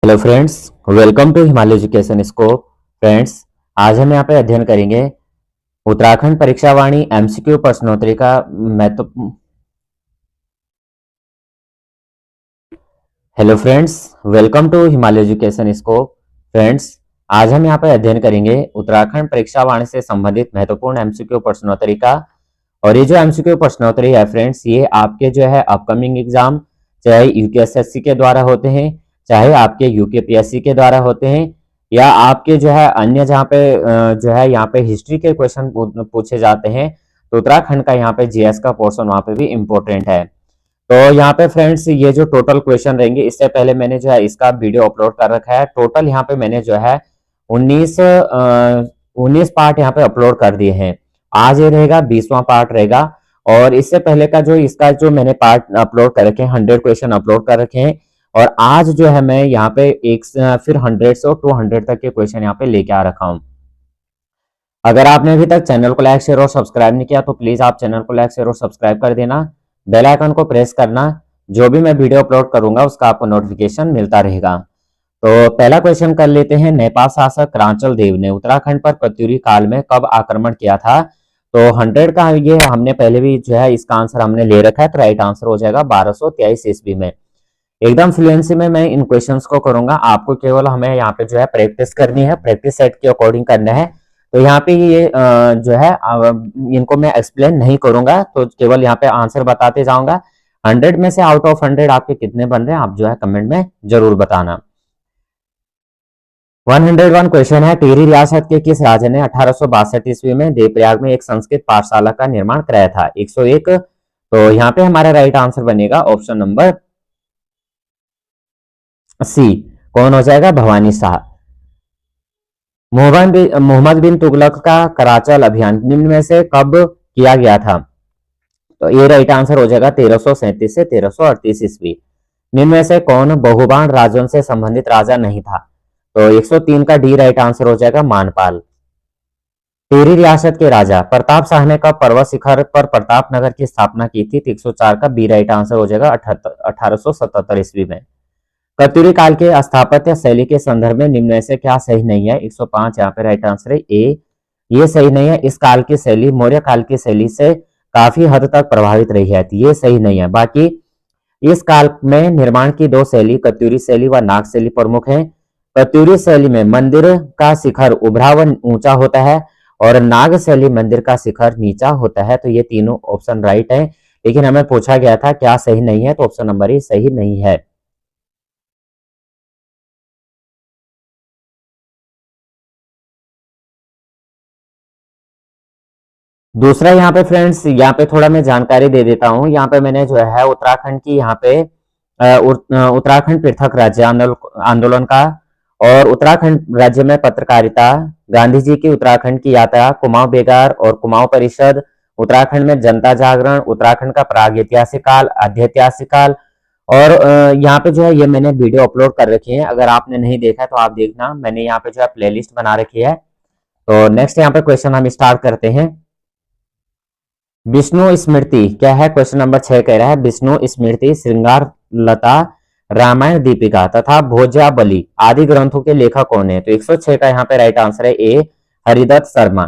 Hello friends, welcome to Himalaya education scope. Friends, आज हम यहाँ पे अध्ययन करेंगे उत्तराखंड परीक्षा वाणी एमसीक्यू प्रश्नोत्तरी का महत्व। Hello friends, welcome to Himalaya education scope. Friends, आज हम यहाँ पे अध्ययन करेंगे उत्तराखंड परीक्षा वाणी से संबंधित महत्वपूर्ण एमसीक्यू प्रश्नोत्तरी का। और ये जो एमसीक्यू प्रश्नोत्तरी है फ्रेंड्स, ये आपके जो है अपकमिंग एग्जाम, चाहे यूकेएसएससी के द्वारा होते हैं, चाहे आपके यूकेपीएससी के द्वारा होते हैं, या आपके जो है अन्य जहाँ पे जो है यहाँ पे हिस्ट्री के क्वेश्चन पूछे जाते हैं, तो उत्तराखंड का यहाँ पे जीएस का पोर्शन वहाँ पे भी इम्पोर्टेंट है। तो यहाँ पे फ्रेंड्स, ये जो टोटल क्वेश्चन रहेंगे, इससे पहले मैंने जो है इसका वीडियो अपलोड कर रखा है। टोटल यहाँ पे मैंने जो है 19 पार्ट यहाँ पे अपलोड कर दिए हैं। आज ये रहेगा 20वां पार्ट रहेगा। और इससे पहले का जो इसका जो मैंने पार्ट अपलोड कर रखे हैं, 100 क्वेश्चन अपलोड कर रखे हैं। और आज जो है मैं यहाँ पे फिर 100 से 200 तक के क्वेश्चन यहाँ पे लेके आ रखा हूँ। अगर आपने अभी तक चैनल को लाइक शेयर और सब्सक्राइब नहीं किया तो प्लीज आप चैनल को लाइक शेयर और सब्सक्राइब कर देना, बेल आइकन को प्रेस करना, जो भी मैं वीडियो अपलोड करूंगा उसका आपको नोटिफिकेशन मिलता रहेगा। तो पहला क्वेश्चन कर लेते हैं। नेपाल शासक रांचल देव ने उत्तराखंड पर प्रत्युरी काल में कब आक्रमण किया था? तो 100 का ये हमने पहले भी जो है इसका आंसर हमने ले रखा है, तो राइट आंसर हो जाएगा 1223 ईस्वी में। एकदम फ्लुएंसी में मैं इन क्वेश्चंस को करूंगा, आपको केवल हमें यहाँ पे जो है प्रैक्टिस करनी है, प्रैक्टिस सेट के अकॉर्डिंग करना है। तो यहाँ पे ये जो है इनको मैं एक्सप्लेन नहीं करूंगा, तो केवल यहाँ पे आंसर बताते जाऊंगा। 100 में से आउट ऑफ 100 आपके कितने बन रहे हैं, आप जो है कमेंट में जरूर बताना। 101 क्वेश्चन है, टिहरी रियासत के किस राजा ने 1862 ईस्वी में देवप्रयाग में एक संस्कृत पाठशाला का निर्माण कराया था? 101। तो यहाँ पे हमारा राइट आंसर बनेगा ऑप्शन नंबर सी। कौन हो जाएगा? भवानी शाह। मोहम्मद बिन तुगलक का कराचल अभियान निम्न में से कब किया गया था? तो ये राइट आंसर हो जाएगा 1337 से 1338 ईस्वी। निम्न में से कौन बहुबाण राजवंश से संबंधित राजा नहीं था? तो 103 का डी राइट आंसर हो जाएगा मानपाल। टिहरी रियासत के राजा प्रताप शाह ने कब पर्वत शिखर पर प्रताप नगर की स्थापना की थी? 104 का बी राइट आंसर हो जाएगा 1877 ईस्वी में। कत्यूरी काल के स्थापत्य शैली के संदर्भ में निम्न में से क्या सही नहीं है? 105 यहाँ पे राइट आंसर है ए, ये सही नहीं है। इस काल की शैली मौर्य काल की शैली से काफी हद तक प्रभावित रही है, तो ये सही नहीं है। बाकी इस काल में निर्माण की दो शैली कत्यूरी शैली व नाग शैली प्रमुख है। कत्यूरी शैली में मंदिर का शिखर उभरा व ऊंचा होता है, और नाग शैली मंदिर का शिखर नीचा होता है। तो ये तीनों ऑप्शन राइट है, लेकिन हमें पूछा गया था क्या सही नहीं है, तो ऑप्शन नंबर ए सही नहीं है। दूसरा यहाँ पे फ्रेंड्स, यहाँ पे थोड़ा मैं जानकारी दे देता हूँ। यहाँ पे मैंने जो है उत्तराखंड की यहाँ पे उत्तराखंड पृथक राज्य आंदोलन का, और उत्तराखंड राज्य में पत्रकारिता, गांधी जी की उत्तराखंड की यात्रा, कुमाऊं बेगार और कुमाऊं परिषद, उत्तराखंड में जनता जागरण, उत्तराखंड का प्राग ऐतिहासिक काल, आद्य ऐतिहासिक काल, और यहाँ पे जो है ये मैंने वीडियो अपलोड कर रखी है। अगर आपने नहीं देखा तो आप देखना, मैंने यहाँ पे जो है प्लेलिस्ट बना रखी है। तो नेक्स्ट यहाँ पे क्वेश्चन हम स्टार्ट करते हैं। विष्णु स्मृति क्या है? क्वेश्चन नंबर 6 कह रहा है विष्णु स्मृति, श्रृंगार लता, रामायण दीपिका तथा भोज्याबली आदि ग्रंथों के लेखक कौन है? तो 106 का यहाँ पे राइट आंसर है ए, हरिदत्त शर्मा।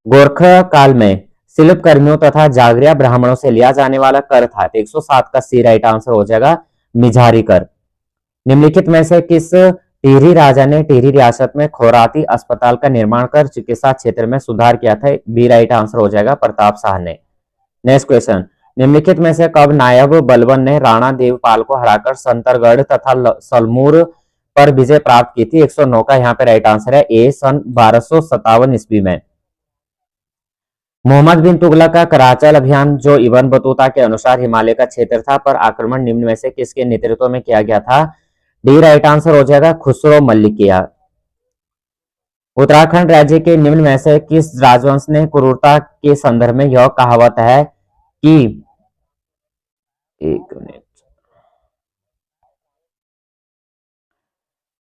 गोरखा काल में शिल्प कर्मियों तथा जागरिया ब्राह्मणों से लिया जाने वाला कर था? तो 107 का सी राइट आंसर हो जाएगा मिझारी कर। निम्नलिखित में से किस टिहरी राजा ने टिहरी रियासत में खोराती अस्पताल का निर्माण कर चिकित्सा क्षेत्र में सुधार किया था? बी राइट आंसर हो जाएगा प्रताप शाह ने। नेक्स्ट क्वेश्चन, निम्नलिखित में से कब नायब बलबन ने राणा देवपाल को हराकर संतरगढ़ तथा सलमूर पर विजय प्राप्त की थी? 109 का यहाँ पे राइट आंसर है ए, सन 1257 ईस्वी में। मोहम्मद बिन तुगलक का कराचल अभियान जो इब्न बतूता के अनुसार हिमालय का क्षेत्र था, पर आक्रमण निम्न में से किसके नेतृत्व में किया गया था? डी राइट आंसर हो जाएगा खुसरो मल्लिकिया। उत्तराखंड राज्य के निम्न में से किस राजवंश ने क्रूरता के संदर्भ में यह कहावत है कि, एक मिनट,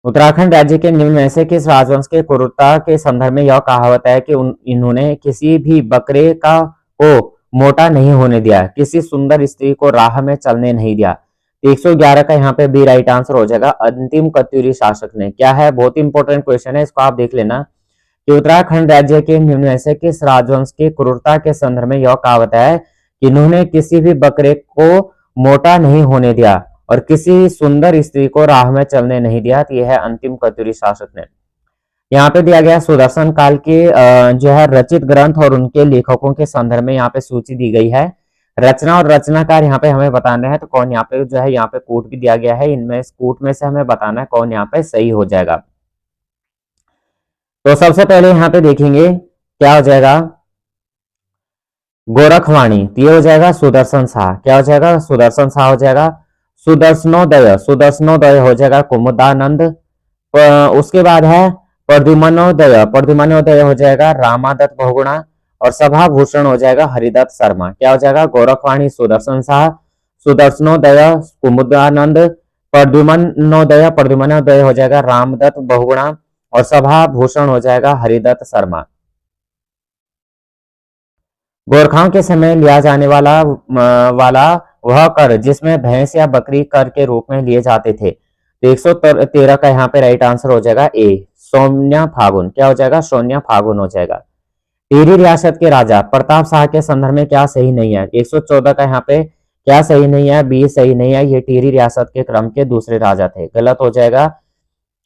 उत्तराखंड राज्य के निम्न में से किस राजवंश के क्रूरता के संदर्भ में यह कहावत है कि इन्होंने किसी भी बकरे को मोटा नहीं होने दिया, किसी सुंदर स्त्री को राह में चलने नहीं दिया, 111 का यहाँ पे बी राइट आंसर हो जाएगा। अंतिम कत्यूरी शासक ने, क्या है, बहुत इंपॉर्टेंट क्वेश्चन है, इसको आप देख लेना कि उत्तराखंड राज्य के निम्न में से किस राजवंश की क्रूरता के संदर्भ में यह कहावत है कि इन्होंने किसी भी बकरे को मोटा नहीं होने दिया और किसी सुंदर स्त्री को राह में चलने नहीं दिया। तो यह है अंतिम कत्यूरी शासक ने। यहाँ पे दिया गया सुदर्शन काल के जो है रचित ग्रंथ और उनके लेखकों के संदर्भ में यहाँ पे सूची दी गई है। रचना और रचनाकार यहाँ पे हमें बताना है, तो कौन यहाँ पे जो है यहाँ पे कूट भी दिया गया है, इनमें कूट में से हमें बताना है कौन यहाँ पे सही हो जाएगा। तो सबसे पहले यहाँ पे देखेंगे क्या हो जाएगा, गोरखवाणी, तो ये हो जाएगा सुदर्शन शाह, क्या हो जाएगा, सुदर्शन शाह हो जाएगा। सुदर्शनोदय, सुदर्शनोदय हो जाएगा कुमुदानंद। उसके बाद है प्रद्युम्नोदय, प्रद्युम्नोदय हो जाएगा रामादत्त बहुगुणा। और सभाभूषण हो जाएगा हरिदत्त शर्मा। क्या हो जाएगा, गोरखवाणी सुदर्शन शाह, सुदर्शनोदय कुमुदानंद, प्रद्युम्नोदय, प्रद्युम्नोदय हो जाएगा रामदत्त बहुगुणा और सभाभूषण हो जाएगा हरिदत्त शर्मा। गोरखाओं के समय लिया जाने वाला वह कर जिसमें भैंस या बकरी कर के रूप में लिए जाते थे। तो 113 का यहाँ पे राइट आंसर हो जाएगा ए, सोन्या फागुन। क्या हो जाएगा, सोन्या फागुन हो जाएगा। टिहरी रियासत के राजा प्रताप शाह के संदर्भ में क्या सही नहीं है, 114 का यहाँ पे क्या सही नहीं है, बी सही नहीं है, ये टिहरी रियासत के क्रम के दूसरे राजा थे, गलत हो जाएगा।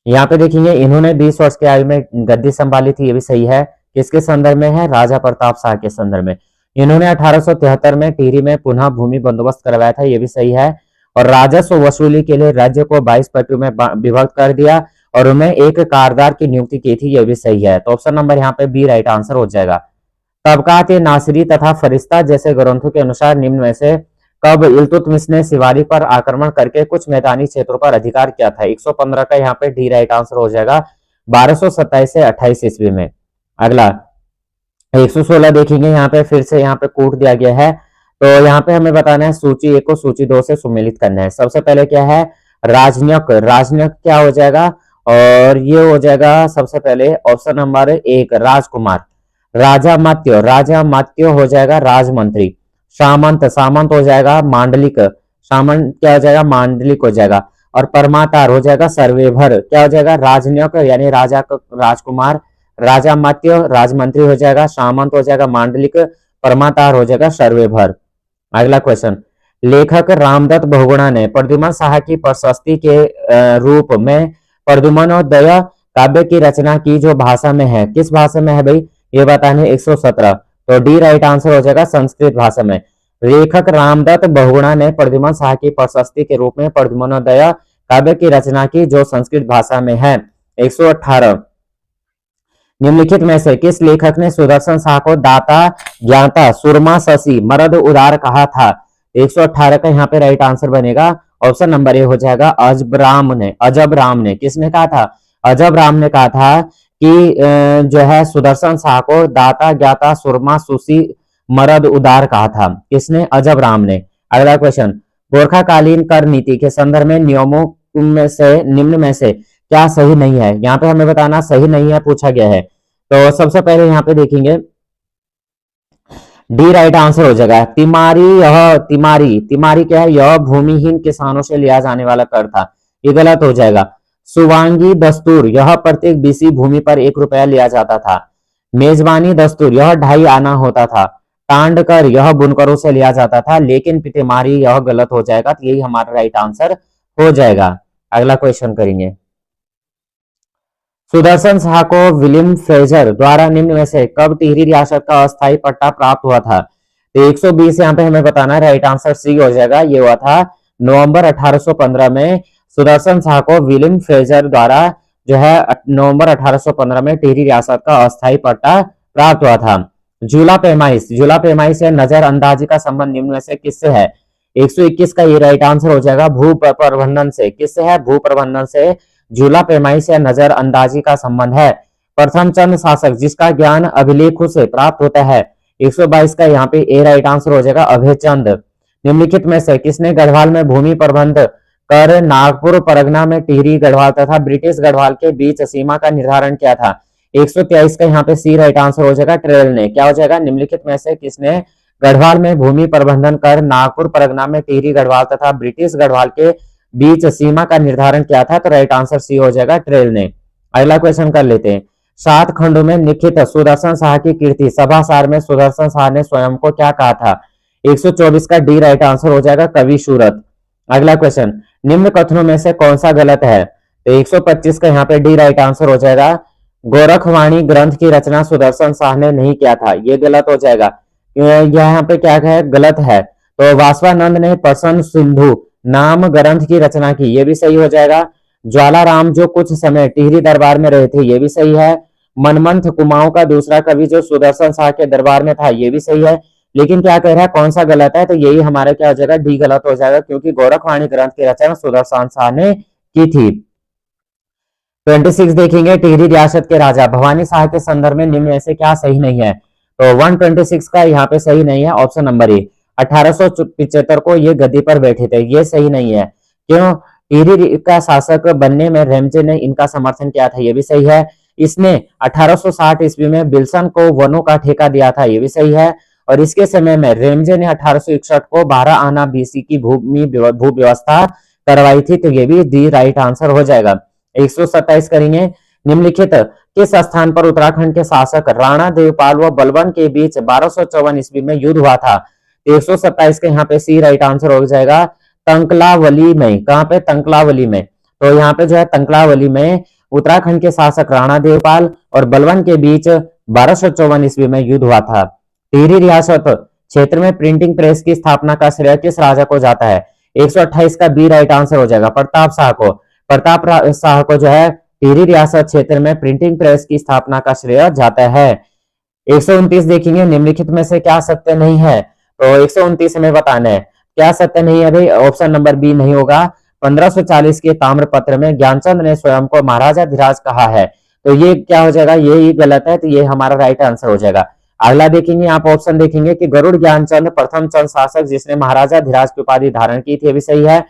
यहाँ पे देखेंगे इन्होंने 20 वर्ष की आयु में गद्दी संभाली थी, ये भी सही है। किसके संदर्भ में है, राजा प्रताप शाह के संदर्भ में। इन्होंने 1873 में टिहरी में पुनः भूमि बंदोबस्त करवाया था, ये भी सही है। और राजस्व वसूली के लिए राज्य को 22 पट्टियों में विभक्त कर दिया और उनमें एक कारदार की नियुक्ति की थी, यह भी सही है। तो ऑप्शन नंबर यहाँ पे बी राइट आंसर हो जाएगा। तबकात नासिरी तथा फरिश्ता जैसे ग्रंथों के अनुसार निम्न में से कब इल्तुतमिश ने सिवारी पर आक्रमण करके कुछ मैदानी क्षेत्रों पर अधिकार किया था। 115 का यहाँ पे डी राइट आंसर हो जाएगा, 1227 से 28 ईस्वी में। अगला 116 देखेंगे, यहाँ पे फिर से यहाँ पे कोट दिया गया है। तो यहाँ पे हमें बताना है सूची 1 को सूची 2 से सुमेलित करना है। सबसे पहले क्या है, राजन्यक, राजन्यक क्या हो जाएगा, और ये हो जाएगा सबसे पहले ऑप्शन नंबर 1 राजकुमार। राजामात्य, राजामात्य हो जाएगा राजमंत्री। सामंत, सामंत हो जाएगा मांडलिक, सामंत क्या हो जाएगा, मांडलिक हो जाएगा। और परमातार हो जाएगा सर्वेभर। क्या हो जाएगा, राजन्यक यानी राजा राजकुमार, राजामात्य राजमंत्री हो जाएगा, सामंत हो जाएगा मांडलिक, परमातार हो जाएगा सर्वेभर। अगला क्वेश्चन, लेखक रामदत्त बहुगुणा ने प्रद्युम्न शाह की प्रशस्ति के रूप में प्रद्युम्नोदय काव्य की रचना की जो भाषा में है, किस भाषा में है भाई, ये बताने 117। तो डी राइट आंसर हो जाएगा संस्कृत भाषा में। लेखक रामदत्त बहुगुणा ने प्रद्युम्न शाह की प्रशस्ति के रूप में प्रद्युम्नोदय काव्य की रचना की जो संस्कृत भाषा में है। 118, निम्नलिखित में से किस लेखक ने सुदर्शन शाह को दाता ज्ञाता सुरमा शशि मरद उदार कहा था। 118 का यहाँ पे राइट आंसर बनेगा ऑप्शन नंबर ए हो जाएगा अजब राम ने। अजब राम ने किसने कहा था, अजब राम ने कहा था कि जो है सुदर्शन शाह को दाता ज्ञाता सुरमा सुशी मरद उदार कहा था, किसने, अजब राम ने। अगला क्वेश्चन, गोरखाकालीन कर नीति के संदर्भ में नियमों में से निम्न में से क्या सही नहीं है। यहाँ पे हमें बताना सही नहीं है पूछा गया है। तो सबसे पहले यहाँ पे देखेंगे डी राइट आंसर हो जाएगा तिमारी। यह तिमारी, तिमारी क्या है, यह भूमिहीन किसानों से लिया जाने वाला कर था, ये गलत हो जाएगा। सुवांगी दस्तूर, यह प्रत्येक बीसी भूमि पर 1 रुपया लिया जाता था। मेजबानी दस्तूर, यह 2.5 आना होता था। टांड कर, यह बुनकरों से लिया जाता था। लेकिन तिमारी, यह गलत हो जाएगा, तो यही हमारा राइट आंसर हो जाएगा। अगला क्वेश्चन करेंगे, सुदर्शन शाह को विलियम फ्रेजर द्वारा निम्न में से कब टिहरी रियासत का अस्थायी पट्टा प्राप्त हुआ था। तो 120 यहाँ पे हमें बताना है, राइट आंसर सी हो जाएगा। ये हुआ था नवंबर 1815 में सुदर्शन शाह को विलियम फ्रेजर द्वारा जो है नवंबर 1815 में टिहरी रियासत का अस्थायी पट्टा प्राप्त हुआ था। झूला पैमाइश, झूला पैमाइश या नजरअंदाजी का संबंध निम्न में से किससे है। 121 का ये राइट आंसर हो जाएगा भू प्रबंधन से। किससे है, भू प्रबंधन से झूला पैमाइश या नजरअंदाजी का संबंध है। प्रथम चंद शासक जिसका ज्ञान अभिलेखों से प्राप्त होता है। 122 का यहाँ पे ए राइट आंसर हो जाएगा अभय चंद। निम्नलिखित में से किसने गढ़वाल में भूमि प्रबंध कर नागपुर परगना में टिहरी गढ़वाल तथा ब्रिटिश गढ़वाल के बीच सीमा का निर्धारण किया था। 123 का यहाँ पे सी राइट आंसर हो जाएगा ट्रेल ने। क्या हो जाएगा, निम्नलिखित में से किसने गढ़वाल में भूमि प्रबंधन कर नागपुर परगना में टिहरी गढ़वाल तथा ब्रिटिश गढ़वाल के बीच सीमा का निर्धारण किया था। तो राइट आंसर सी हो जाएगा, ट्रेल ने। अगला क्वेश्चन कर लेते हैं। 7 खंडों में लिखित सुदर्शन शाह की कीर्ति सभासार में सुदर्शन शाह ने स्वयं को क्या कहा था? 124 का डी राइट आंसर हो जाएगा, कवि सूरत। अगला क्वेश्चन, निम्न कथनों में से कौन सा गलत है? तो 125 का यहाँ पे डी राइट आंसर हो जाएगा। गोरखवाणी ग्रंथ की रचना सुदर्शन शाह ने नहीं किया था, ये गलत हो जाएगा। यहाँ पे क्या है, गलत है। तो वासवानंद ने प्रसन्न सिंधु नाम ग्रंथ की रचना की, ये भी सही हो जाएगा। ज्वालाराम जो कुछ समय टिहरी दरबार में रहे थे, ये भी सही है। मनमंथ कुमाऊं का दूसरा कवि जो सुदर्शन शाह के दरबार में था, ये भी सही है। लेकिन क्या कह रहा है, कौन सा गलत है? तो यही हमारा क्या हो जाएगा, डी गलत हो जाएगा, क्योंकि गोरखवाणी ग्रंथ की रचना सुदर्शन शाह ने की थी। 26 देखेंगे, टिहरी रियासत के राजा भवानी शाह के संदर्भ में निम्न में से क्या सही नहीं है? तो 126 का यहाँ पे सही नहीं है, ऑप्शन नंबर ए। 1875 को ये गद्दी पर बैठे थे, ये सही नहीं है। क्यों? टिहरी का शासक बनने में रेमजे ने इनका समर्थन किया था, ये भी सही है। इसने 1860 ईस्वी में बिल्सन को वनों का ठेका दिया था, ये भी सही है। और इसके समय में रेमजे ने 1861 को 12 आना बीसी की भू व्यवस्था करवाई थी, तो ये भी डी राइट आंसर हो जाएगा। 127 करेंगे, निम्नलिखित किस स्थान पर उत्तराखंड के शासक राणा देवपाल व बलबन के बीच 1254 ईस्वी में युद्ध हुआ था? 127 के यहाँ पे सी राइट आंसर हो जाएगा, तंकलावली में। कहाँ पे? तंकलावली में। तो यहाँ पे जो है तंकलावली में उत्तराखंड के शासक राणा देवपाल और बलबन के बीच 1254 ईस्वी में युद्ध हुआ था। टिहरी रियासत क्षेत्र में प्रिंटिंग प्रेस की स्थापना का श्रेय किस राजा को जाता है? 128 का बी राइट आंसर हो जाएगा, प्रताप शाह को। प्रताप शाह को जो है टिहरी रियासत क्षेत्र में प्रिंटिंग प्रेस की स्थापना का श्रेय जाता है। 129 देखेंगे, निम्नलिखित में से क्या सत्य नहीं है? तो 129 हमें बताना है क्या सत्य नहीं है भाई। ऑप्शन नंबर बी नहीं होगा। 1540 के ताम्रपत्र में ज्ञानचंद ने स्वयं को महाराजा धीराज कहा है, तो ये क्या हो जाएगा, ये गलत है, तो ये हमारा राइट आंसर हो जाएगा। अगला देखेंगे, आप ऑप्शन देखेंगे कि गरुड़ ज्ञानचंद प्रथम चंद शासक जिसने महाराजा धीराज की उपाधि धारण की थी, भी सही है।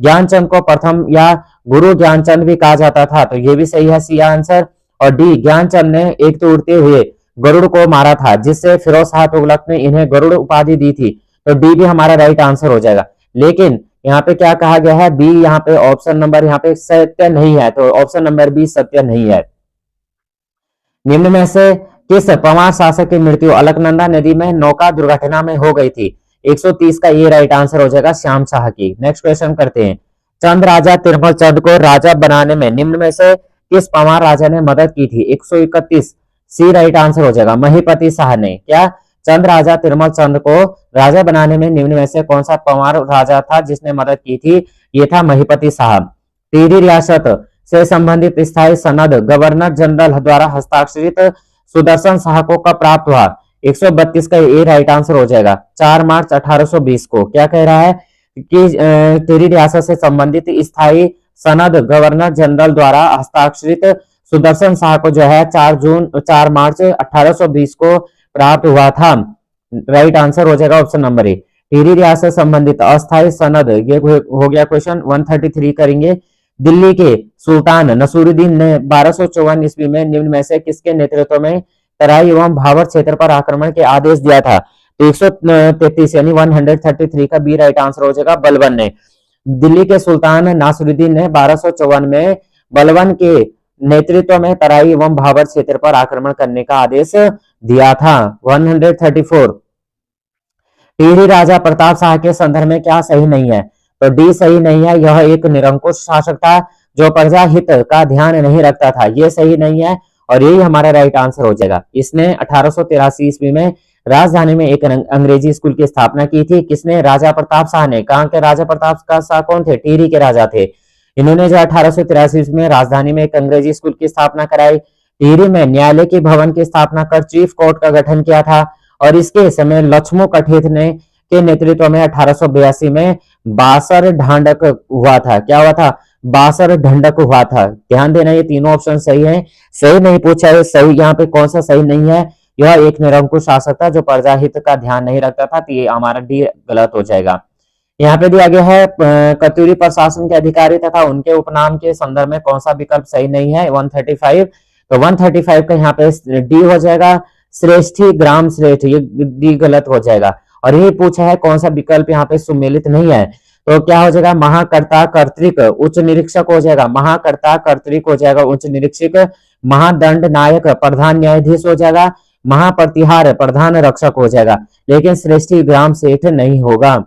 ज्ञानचंद को प्रथम या गुरु ज्ञानचंद भी कहा जाता था, तो ये भी सही है, सी आंसर। और डी, ज्ञानचंद ने एक तो उड़ते हुए गरुड़ को मारा था जिससे फिरोज शाह तुगलक ने इन्हें गरुड़ उपाधि दी थी, तो डी भी हमारा राइट आंसर हो जाएगा। लेकिन यहाँ पे क्या कहा गया है, बी यहाँ पे ऑप्शन नंबर यहाँ पे सत्य नहीं है, तो ऑप्शन नंबर बी सत्य नहीं है। निम्न में से किस पंवार शासक की मृत्यु अलकनंदा नदी में नौका दुर्घटना में हो गई थी? 130 का ये राइट आंसर हो जाएगा, श्याम शाह की। नेक्स्ट क्वेश्चन करते हैं, चंद राजा तिरमल चंद को राजा बनाने में निम्न में से किस पंवार राजा ने मदद की थी? 131 सी राइट आंसर हो जाएगा, महिपति शाह ने। क्या? चंद राजा तिरमल चंद को राजा बनाने में निम्न में से कौन सा पंवार राजा था जिसने मदद की थी? ये था महिपति शाह। टिहरी रियासत से संबंधित स्थायी सनद गवर्नर जनरल द्वारा हस्ताक्षरित सुदर्शन शाह को कब प्राप्त हुआ? 132 का ए राइट आंसर हो जाएगा, 4 मार्च 1820 को। क्या कह रहा है कि टिहरी रियासत से संबंधित स्थायी सनद गवर्नर जनरल द्वारा हस्ताक्षरित सुदर्शन शाह को जो है 4 मार्च 1820 को प्राप्त हुआ था। राइट आंसर हो जाएगा ऑप्शन नंबर ए। टिहरी रियासत संबंधित अस्थायी सनद, ये हो गया क्वेश्चन। 133 करेंगे, दिल्ली के सुल्तान नसूरुद्दीन ने 1254 ईस्वी में निम्न में से किसके नेतृत्व में तराई एवं भावर क्षेत्र पर आक्रमण के आदेश दिया था? तो 133 यानी 133 का बी राइट आंसर हो जाएगा, बलबन ने। दिल्ली के सुल्तान नासरुद्दीन ने 1254 में बलबन के नेतृत्व में तराई एवं भावर क्षेत्र पर आक्रमण करने का आदेश दिया था। 134 टिहरी राजा प्रताप शाह के संदर्भ में क्या सही नहीं है? तो डी सही नहीं है, यह एक निरंकुश शासक था जो प्रजा हित का ध्यान नहीं रखता था, ये सही नहीं है और यही हमारा राइट आंसर हो जाएगा। इसने 1883 ईस्वी में राजधानी में एक अंग्रेजी स्कूल की स्थापना की थी। किसने? राजा प्रताप शाह ने। कहाँ के राजा प्रताप शाह कौन थे? टिहरी के राजा थे। इन्होंने जो 1883 में राजधानी में एक अंग्रेजी स्कूल की स्थापना कराई। टिहरी में न्यायालय के भवन की स्थापना कर चीफ कोर्ट का गठन किया था और इसके समय लक्ष्मो कठेत ने के नेतृत्व में 1882 में बासर ढांडक हुआ था। क्या हुआ था? बासर ढंडक हुआ था। ध्यान देना, ये तीनों ऑप्शन सही है। सही नहीं पूछा है, सही यहाँ पे कौन सा सही नहीं है? यह एक निरंकुश शासक था जो प्रजा हित का ध्यान नहीं रखता था, तो ये हमारा डी गलत हो जाएगा। यहाँ पे दिया गया है कत्यूरी प्रशासन के अधिकारी तथा उनके उपनाम के संदर्भ में कौन सा विकल्प सही नहीं है? 135, तो 135 का यहाँ पे डी हो जाएगा, श्रेष्ठी ग्राम श्रेष्ठ, ये डी गलत हो जाएगा। और ये पूछा है कौन सा विकल्प यहाँ पे सुमेलित नहीं है, तो क्या हो जाएगा, महाकर्ता कर्तृक उच्च निरीक्षक हो जाएगा, महाकर्ता कर्तृक हो जाएगा उच्च निरीक्षक, महादंड नायक प्रधान न्यायाधीश हो जाएगा, महाप्रतिहार प्रधान रक्षक हो जाएगा, लेकिन श्रेष्ठी ग्राम सेठ नहीं होगा।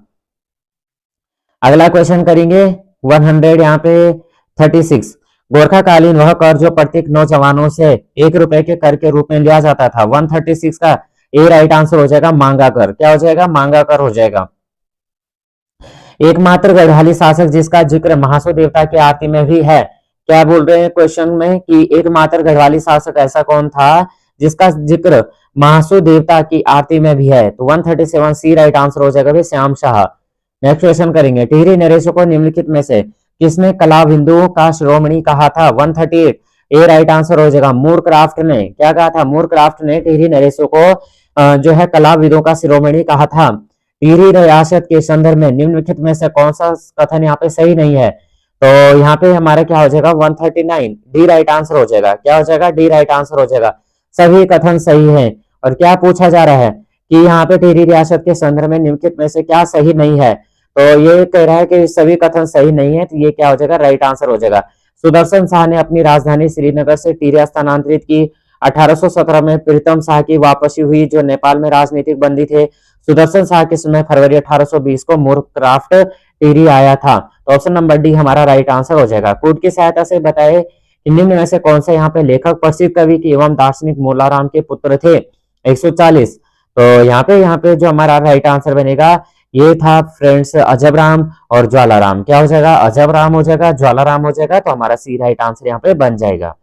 अगला क्वेश्चन करेंगे 100 यहाँ पे 36। गोरखाकालीन वह कर जो प्रत्येक नौजवानों से 1 रुपए के कर के रूप में लिया जाता था। 136 का ए राइट आंसर हो जाएगा मांगा कर। क्या हो जाएगा, मांगा कर हो जाएगा। एकमात्र गढ़वाली शासक जिसका जिक्र महासू देवता की आरती में भी है। क्या बोल रहे हैं क्वेश्चन में कि एकमात्र गढ़वाली शासक ऐसा कौन था जिसका जिक्र महासू देवता की आरती में भी है, तो 137 सी राइट आंसर हो जाएगा भाई श्याम शाह। नेक्स्ट क्वेश्चन करेंगे, टिहरी नरेशों को निम्नलिखित में से किसने कला बिंदुओं का शिरोमणि कहा था। 138 ए राइट आंसर हो जाएगा मूरक्राफ्ट ने। क्या कहा था, मूरक्राफ्ट ने टिहरी नरेशों को जो है कला विदों का शिरोमणि कहा था। टिहरी रियासत के संदर्भ में निम्नलिखित में से कौन सा कथन यहाँ पे सही नहीं है, तो यहाँ पे हमारा क्या हो जाएगा 139 डी राइट आंसर हो जाएगा। क्या हो जाएगा, डी राइट आंसर हो जाएगा। सभी कथन सही है। और क्या पूछा जा रहा है कि यहाँ पे टिहरी रियासत के संदर्भ में निम्नलिखित में से क्या सही नहीं है, तो ये कह रहा है कि सभी कथन सही नहीं है, तो ये क्या हो जाएगा, राइट आंसर हो जाएगा। सुदर्शन शाह ने अपनी राजधानी श्रीनगर से टिहरी स्थानांतरित की। 1817 में प्रीतम शाह की वापसी हुई जो नेपाल में राजनीतिक बंदी थे। सुदर्शन शाह के समय फरवरी 1820 को मूरक्राफ्ट टिहरी आया था। तो ऑप्शन नंबर डी हमारा राइट आंसर हो जाएगा। कोड की सहायता से बताए कि निम्न में से कौन सा यहाँ पे लेखक प्रसिद्ध कवि की एवं दार्शनिक मोलाराम के पुत्र थे। 140, तो यहाँ पे जो हमारा राइट आंसर बनेगा ये था फ्रेंड्स अजबराम और ज्वालाराम। क्या हो जाएगा, अजबराम हो जाएगा, ज्वालाराम हो जाएगा, तो हमारा सी राइट आंसर यहाँ पे बन जाएगा।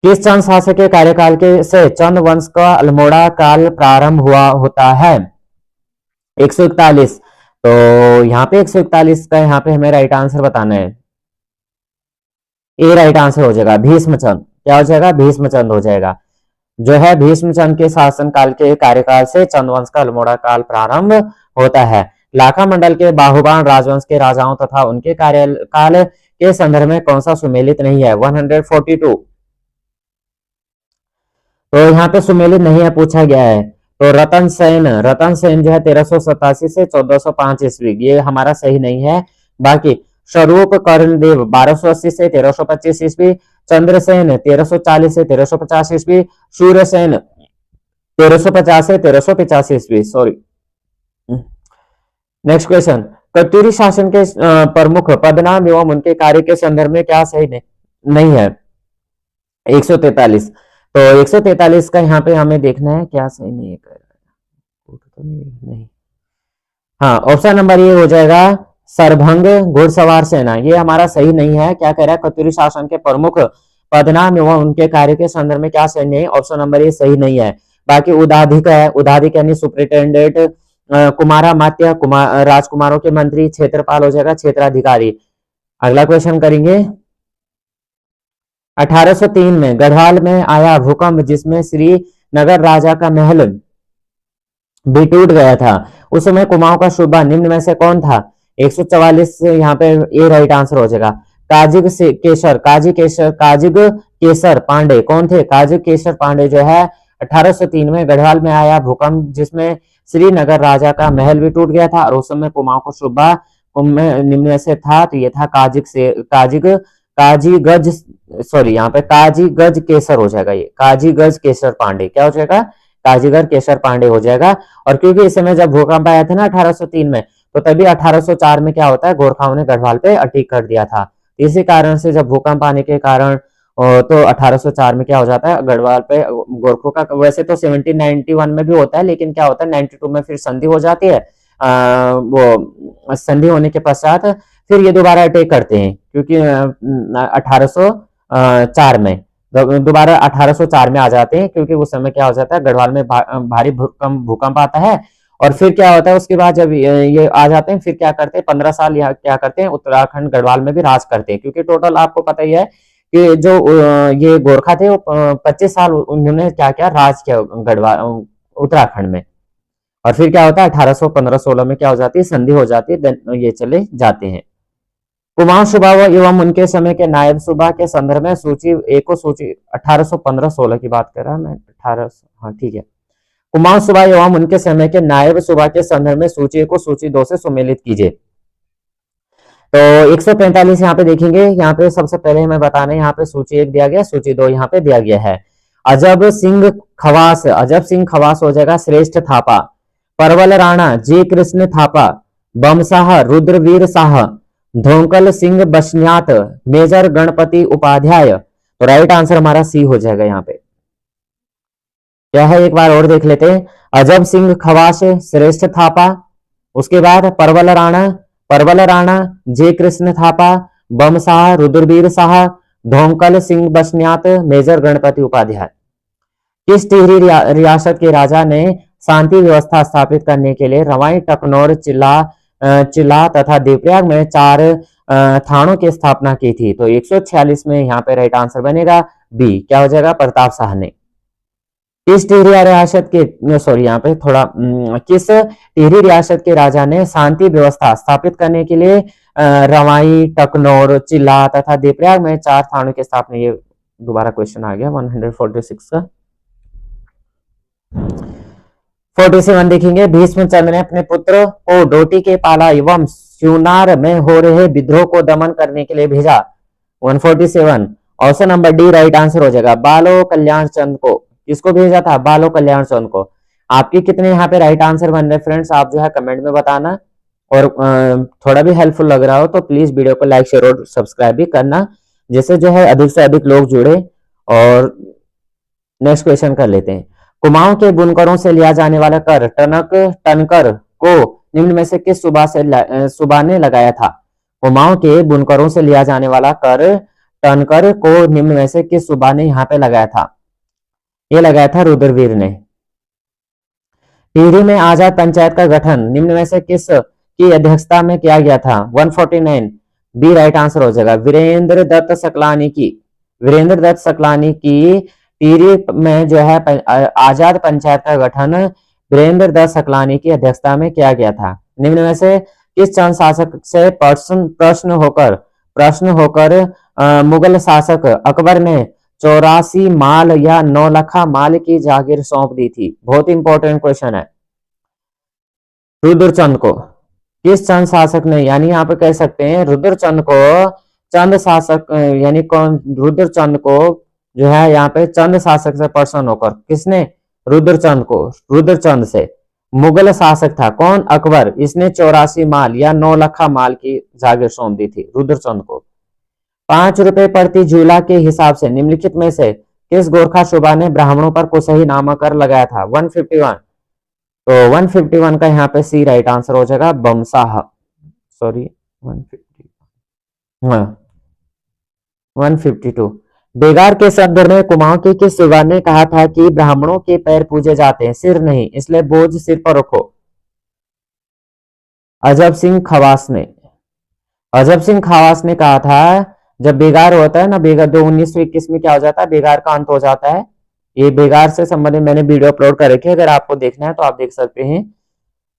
किस चंद शासक के कार्यकाल के से चंद वंश का अल्मोड़ा काल प्रारंभ हुआ होता है। 141, तो यहाँ पे 141 का यहाँ पे हमें राइट आंसर बताना है। ए राइट आंसर हो जाएगा भीष्मचंद। क्या हो जाएगा, भीष्मचंद हो जाएगा। जो है भीष्मचंद के शासन काल के कार्यकाल से चंदवंश का अल्मोड़ा काल प्रारंभ होता है। लाखा मंडल के बाहुबान राजवंश के राजाओं तथा उनके कार्यकाल के संदर्भ में कौन सा सुमेलित नहीं है। 142, तो यहाँ पे सुमेलित नहीं है पूछा गया है। तो रतन सेन जो है 1387 से 1405 ईस्वी, ये हमारा सही नहीं है। बाकी स्वरूप कर्णदेव 1280 से 1325 ईस्वी, चंद्रसेन 1340 से 1350 ईस्वी, सूर्यसेन 1350 से 1385 ईस्वी। सॉरी। नेक्स्ट क्वेश्चन, कत्यूरी शासन के प्रमुख पदनाम एवं उनके कार्य के संदर्भ में क्या सही नहीं है। 143, तो 143 का यहाँ पे हमें देखना है क्या सही नहीं है। नहीं, हाँ ऑप्शन नंबर ये हो जाएगा सरभंग घुड़सवार सेना, ये हमारा सही नहीं है। क्या कह रहा है, कत्यूरी शासन के प्रमुख पदनाम एवं उनके कार्य के संदर्भ में क्या सही नहीं है, ऑप्शन नंबर ये सही नहीं है। बाकी उदाधिक है, उदाधिक यानी सुपरिटेंडेंट, कुमारा मात्य राजकुमारों के मंत्री, क्षेत्रपाल हो जाएगा क्षेत्राधिकारी। अगला क्वेश्चन करेंगे 1803 में गढ़वाल में आया भूकंप जिसमें श्रीनगर राजा का महल भी टूट गया था, उस समय कुमाऊं का सूबा निम्न में से कौन था। 144 यहाँ पे ए राइट आंसर हो जाएगा। काजिग केसर पांडे कौन थे। काजिग केसर पांडे जो है 1803 में गढ़वाल में आया भूकंप जिसमें श्रीनगर राजा का महल भी टूट गया था और उस समय कुमाऊं का सूबा निम्न में से था, तो ये था काजीगज केसर हो जाएगा। ये काजीगज केसर पांडे क्या हो जाएगा, काजीगर केसर पांडे हो जाएगा। और क्योंकि इस समय जब भूकंप आया था ना 1803 में, तो तभी 1804 में क्या होता है, गोरखाओं ने गढ़वाल पे अटैक कर दिया था। इसी कारण से जब भूकंप आने के कारण तो 1804 में क्या हो जाता है, गढ़वाल पे गोरखों का, वैसे तो 1791 में भी होता है, लेकिन क्या होता है 92 में फिर संधि हो जाती है। वो संधि होने के पश्चात फिर ये दोबारा अटैक करते हैं, क्योंकि 1804 में दोबारा 1804 में आ जाते हैं, क्योंकि उस समय क्या हो जाता है, गढ़वाल में भारी भूकंप आता है। और फिर क्या होता है, उसके बाद जब ये आ जाते हैं, फिर क्या करते हैं 15 साल यहाँ क्या करते हैं, उत्तराखंड गढ़वाल में भी राज करते हैं। क्योंकि टोटल आपको पता ही है कि जो ये गोरखा थे वो 25 साल उन्होंने क्या क्या राज किया गढ़वाल उत्तराखंड में। और फिर क्या होता है 1815-16 में क्या हो जाती है, संधि हो जाती है, ये चले जाते हैं। कुमाऊं सूबा एवं उनके समय के नायब सूबा के संदर्भ में सूची 1815-16 की बात कर रहा मैं, 18, हाँ ठीक है। कुमाऊं सूबा एवं उनके समय के नायब सूबा के संदर्भ में सूची 1 को सूची 2 से सुमेलित कीजिए। तो 145 यहाँ पे देखेंगे, यहाँ पे सबसे पहले हमें बताना है, यहाँ पे सूची 1 दिया गया, सूची 2 यहाँ पे दिया गया है। अजब सिंह खवास हो जाएगा श्रेष्ठ थापा, परवल राणा, जी कृष्ण थापा, बमशाह, रुद्रवीर शाह, धोंकल सिंह बशन्यात, मेजर गणपति उपाध्याय। तो राइट आंसर हमारा सी हो जाएगा यहाँ पे। क्या है एक बार और देख लेते हैं। अजब सिंह खवास श्रेष्ठ थापा, उसके बाद परवल राणा, जे कृष्ण थापा, बमशाह, रुद्रवीर शाह, धोंकल सिंह बशन्यात, मेजर गणपति उपाध्याय। किस टिहरी रियासत के राजा ने शांति व्यवस्था स्थापित करने के लिए रवाई, टकनौर, चिल्ला तथा देवप्रयाग में 4 थानों की स्थापना की थी? तो 146 में यहाँ पे राइट आंसर बनेगा बी, क्या हो जाएगा, प्रताप शाह ने। किस टिहरी रियासत के किस टिहरी रियासत के राजा ने शांति व्यवस्था स्थापित करने के लिए रवाई, टकनौर, चिल्ला तथा देवप्रयाग में 4 थानों की स्थापना? ये दोबारा क्वेश्चन आ गया 146 का। 47 देखेंगे। भीष्मचंद्र ने अपने पुत्र को डोटी के पाला एवं स्यूनार में हो रहे विद्रोह को दमन करने के लिए भेजा। 147 option number D right answer हो जाएगा। बालो कल्याण चंद को। किसको भेजा था? बालो कल्याण चंद को। आपके कितने यहाँ पे राइट आंसर बन रहे फ्रेंड्स, आप जो है कमेंट में बताना, और थोड़ा भी हेल्पफुल लग रहा हो तो प्लीज वीडियो को लाइक, शेयर और सब्सक्राइब भी करना, जिससे जो है अधिक से अधिक लोग जुड़े। और नेक्स्ट क्वेश्चन कर लेते हैं। कुमाऊं के बुनकरों से लिया जाने वाला कर टनकर को निम्न में से किस सूबा ने लगाया था? कुमाऊं के बुनकरों से लिया जाने वाला कर टनकर को निम्न में से किस सूबा ने यहाँ पे लगाया था? ये लगाया था रुद्रवीर ने। टिहरी में आजाद पंचायत का गठन निम्न में से किस की अध्यक्षता में किया गया था? 149 बी राइट आंसर हो जाएगा। वीरेंद्र दत्त सकलानी की टिहरी में जो है आजाद पंचायत का गठन वीरेंद्र दत्त सकलानी की अध्यक्षता में किया गया था। निम्न में से किस चंद शासक से प्रश्न होकर मुगल शासक अकबर ने 84 माल या 9 लखा माल की जागीर सौंप दी थी? बहुत इंपॉर्टेंट क्वेश्चन है। रुद्रचंद को किस चंद शासक ने, यानी यहाँ पे कह सकते हैं रुद्रचंद को चंद शासक, यानी कौन? रुद्रचंद को जो है यहाँ पे चंद शासक से प्रसन्न होकर, किसने? रुद्रचंद से मुगल शासक था कौन? अकबर। इसने 84 माल या 9 लखा माल की जागीर सौंप दी थी रुद्रचंद को। 5 रुपए प्रति झूला के हिसाब से निम्नलिखित में से किस गोरखा सूबा ने ब्राह्मणों पर कुशही नामक कर लगाया था? 151। तो 151 का यहाँ पे सी राइट आंसर हो जाएगा। बमशाह, सॉरी 152। बेगार के संदर्भ में कुमाऊं के किस सूबा ने कहा था कि ब्राह्मणों के पैर पूजे जाते हैं, सिर नहीं, इसलिए बोझ सिर पर रखो? अजब सिंह खवास ने कहा था, जब बेगार होता है ना, बेगार 1921 में क्या हो जाता है? बेगार का अंत हो जाता है। ये बेगार से संबंधित मैंने वीडियो अपलोड कर रखी है, अगर आपको देखना है तो आप देख सकते हैं।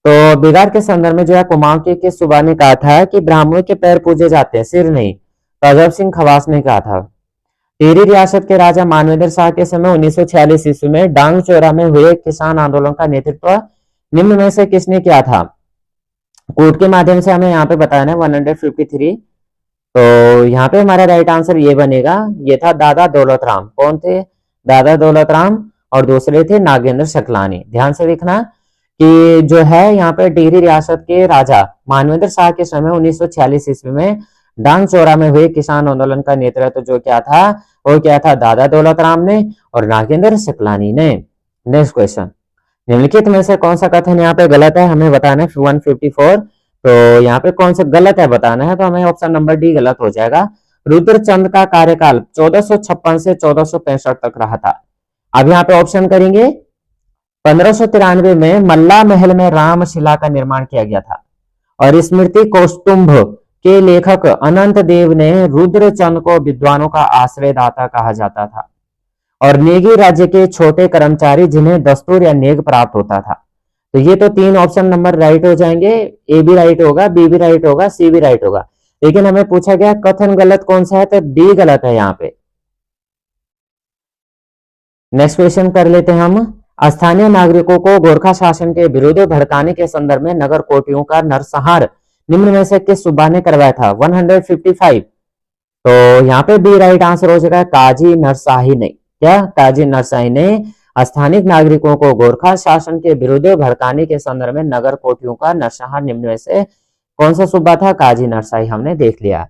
तो बेगार के संदर्भ में जो है कुमाऊं के किस सूबा ने कहा था कि ब्राह्मणों के पैर पूजे जाते हैं, सिर नहीं? तो अजब सिंह खवास ने कहा था। टिहरी रियासत के राजा मानवेंद्र शाह के समय 1946 ईस्वी में डांग चौरा में हुए किसान आंदोलन का नेतृत्व निम्न में से किसने किया था? कोर्ट के माध्यम से हमें यहाँ पे बताया है 153। तो यहाँ पे हमारा राइट आंसर ये बनेगा, ये था दादा दौलत राम। कौन थे? दादा दौलत राम, और दूसरे थे नागेंद्र सकलानी। ध्यान से देखना कि जो है यहाँ पे टिहरी रियासत के राजा मानवेंद्र शाह के समय 1946 ईस्वी में डांग चौरा में हुए किसान आंदोलन का नेतृत्व जो क्या था, वो क्या था? दादा दौलत राम ने और नागेंद्र सकलानी ने। नेक्स्ट क्वेश्चन, निम्नलिखित में से कौन सा कथन यहाँ पे गलत है? हमें बताना है 154। तो यहाँ पे कौन सा गलत है बताना है, तो हमें ऑप्शन नंबर डी गलत हो जाएगा। रुद्रचंद का कार्यकाल 1456 से 1465 तक रहा था। अब यहाँ पे ऑप्शन करेंगे। 1593 में मल्ला महल में रामशिला का निर्माण किया गया था, और स्मृति कौस्तुंभ के लेखक अनंत देव ने रुद्रचंद को विद्वानों का आश्रयदाता कहा जाता था, और नेगी राज्य के छोटे कर्मचारी जिन्हें दस्तूर या नेग प्राप्त होता था। तो ये तो 3 ऑप्शन नंबर राइट हो जाएंगे। ए भी राइट होगा, बी भी राइट होगा, सी भी राइट होगा। लेकिन हमें पूछा गया कथन गलत कौन सा है, तो डी गलत है यहाँ पे। नेक्स्ट क्वेश्चन कर लेते हैं हम। स्थानीय नागरिकों को गोरखा शासन के विरुद्ध भड़काने के संदर्भ में नगर कोटियों का नरसंहार निम्न में से किस सूबा ने करवाया था? 155। तो यहाँ पे बी राइट आंसर हो जाएगा काजी नरशाही ने। क्या? काजी नरशाही ने स्थानीय नागरिकों को गोरखा शासन के विरुद्ध भड़काने के संदर्भ में नगर कोटियों का नरसंहार निम्न में से कौन सा सूबा था? काजी नरशाही हमने देख लिया।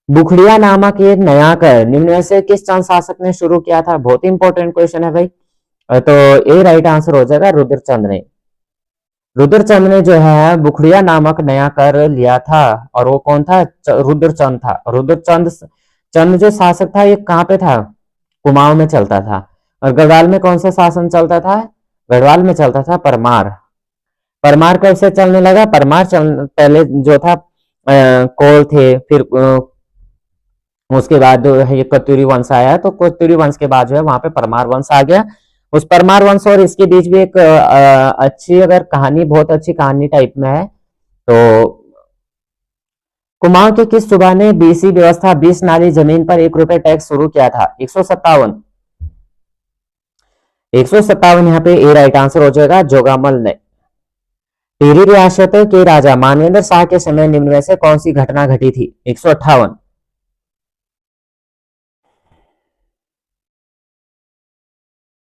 बुखड़िया नामक एक नया कर निम्न में से किस चंद शासक ने शुरू किया था? बहुत इंपॉर्टेंट क्वेश्चन है भाई। तो ए राइट आंसर हो जाएगा रुद्रचंद ने। रुद्रचंद ने जो है बुखड़िया नामक नया कर लिया था, और वो कौन था? रुद्रचंद था। रुद्रचंद चंद जो शासक था ये कहाँ पे था? कुमाऊं में चलता था। और गढ़वाल में कौन सा शासन चलता था? गढ़वाल में चलता था परमार। परमार कब से चलने लगा? परमार पहले जो था कोल थे, फिर उसके बाद जो है ये कत्यूरी वंश आया, तो कत्यूरी वंश के बाद जो है वहां पे परमार वंश आ गया। उस परमार वंश और इसके बीच भी एक अच्छी अगर कहानी, बहुत अच्छी कहानी टाइप में है। तो कुमाऊं के किस सूबा ने बीसी व्यवस्था 20 नाली जमीन पर 1 रुपए टैक्स शुरू किया था? 157। 157 यहाँ पे ए राइट आंसर हो जाएगा जोगामल ने। टिहरी रियासत के राजा मानवेंद्र शाह के समय निम्न में से कौन सी घटना घटी थी? 158।